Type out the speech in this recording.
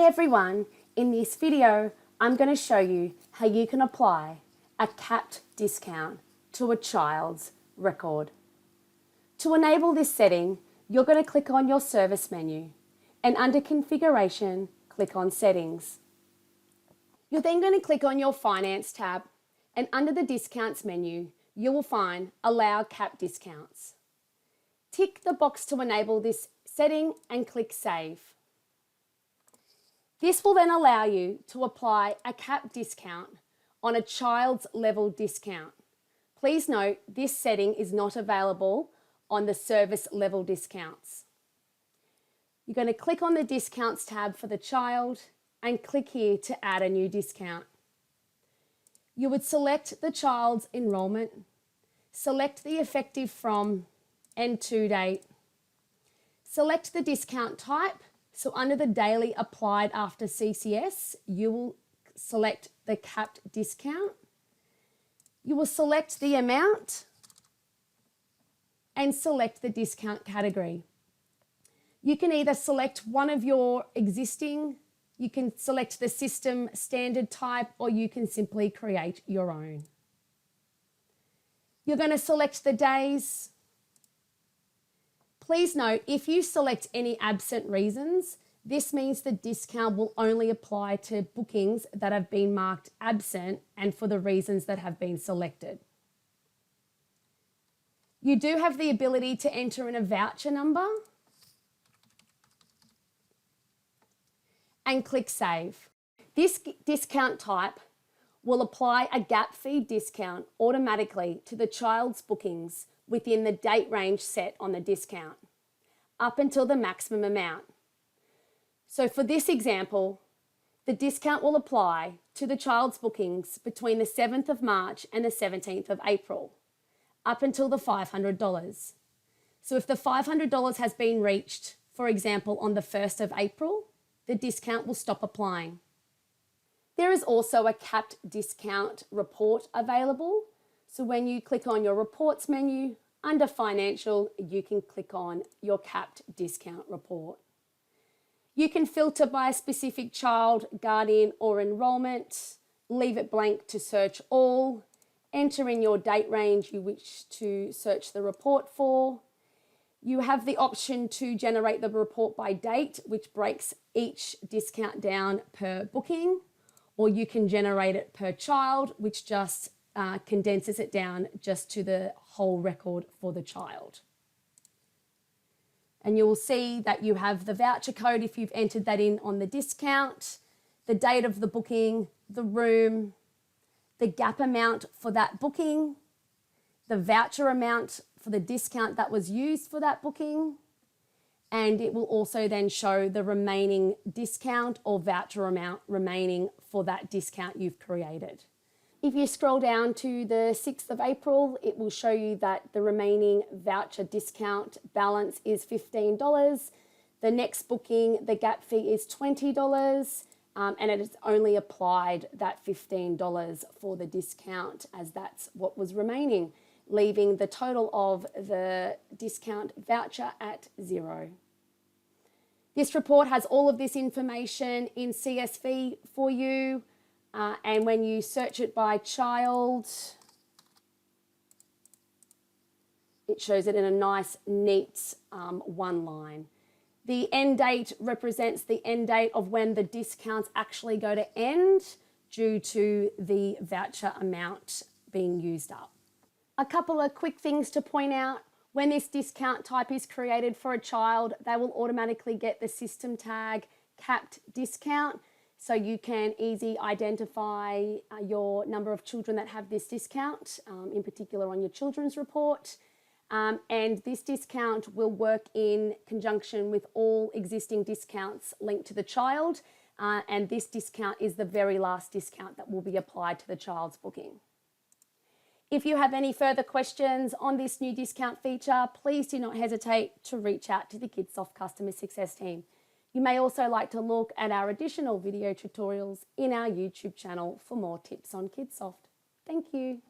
Hi everyone, in this video I'm going to show you how you can apply a capped discount to a child's record. To enable this setting, you're going to click on your service menu and under configuration, click on settings. You're then going to click on your finance tab and under the discounts menu, you will find allow cap discounts. Tick the box to enable this setting and click save. This will then allow you to apply a cap discount on a child's level discount. Please note this setting is not available on the service level discounts. You're going to click on the discounts tab for the child and click here to add a new discount. You would select the child's enrolment, select the effective from and to date, select the discount type. So under the daily applied after CCS, you will select the capped discount. You will select the amount and select the discount category. You can either select one of your existing, you can select the system standard type, or you can simply create your own. You're going to select the days. Please note, if you select any absent reasons, this means the discount will only apply to bookings that have been marked absent and for the reasons that have been selected. You do have the ability to enter in a voucher number and click save. This discount type will apply a gap fee discount automatically to the child's bookings within the date range set on the discount, up until the maximum amount. So for this example, the discount will apply to the child's bookings between the 7th of March and the 17th of April, up until the $500. So if the $500 has been reached, for example, on the 1st of April, the discount will stop applying. There is also a capped discount report available. So when you click on your reports menu, under financial, you can click on your capped discount report. You can filter by a specific child, guardian, or enrolment, leave it blank to search all, enter in your date range you wish to search the report for. You have the option to generate the report by date, which breaks each discount down per booking, or you can generate it per child, which just condenses it down just to the whole record for the child. And you will see that you have the voucher code if you've entered that in on the discount, the date of the booking, the room, the gap amount for that booking, the voucher amount for the discount that was used for that booking, and it will also then show the remaining discount or voucher amount remaining for that discount you've created. If you scroll down to the 6th of April, it will show you that the remaining voucher discount balance is $15. The next booking, the gap fee is $20, and it is only applied that $15 for the discount, as that's what was remaining, leaving the total of the discount voucher at $0. This report has all of this information in CSV for you. And when you search it by child, it shows it in a nice, neat one line. The end date represents the end date of when the discounts actually go to end due to the voucher amount being used up. A couple of quick things to point out. When this discount type is created for a child, they will automatically get the system tag capped discount. So you can easily identify your number of children that have this discount, in particular on your children's report. And this discount will work in conjunction with all existing discounts linked to the child. And this discount is the very last discount that will be applied to the child's booking. If you have any further questions on this new discount feature, please do not hesitate to reach out to the Kidsoft Customer Success team. You may also like to look at our additional video tutorials in our YouTube channel for more tips on Kidsoft. Thank you.